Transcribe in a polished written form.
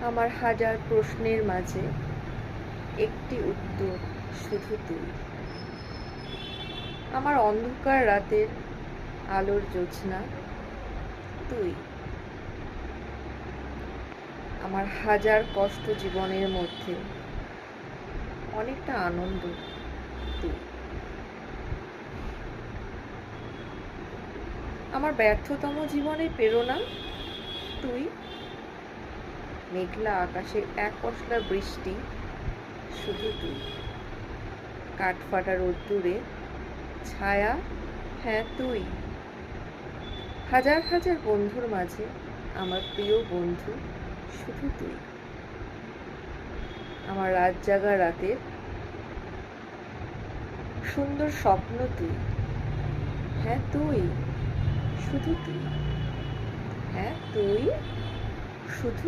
আমার হাজার প্রশ্নের মাঝে একটি উত্তর, শুধু তুই। আমার অন্ধকার রাতের আলোর জোছনা তুই। আমার হাজার কষ্ট জীবনের মধ্যে অনেকটা আনন্দ তুই। আমার ব্যর্থতম জীবনের প্রেরণা তুই। মেঘলা আকাশের এক পশলা বৃষ্টি শুধু তুই। কাঠফাটা রোদ্দুরে ছায়া, হ্যাঁ তুই। হাজার হাজার বন্ধুর মাঝে আমার প্রিয় বন্ধু শুধু তুই। আমার রাত জাগা রাতের সুন্দর স্বপ্ন তুই। হ্যাঁ তুই, শুধু তুই। হ্যাঁ তুই, শুধু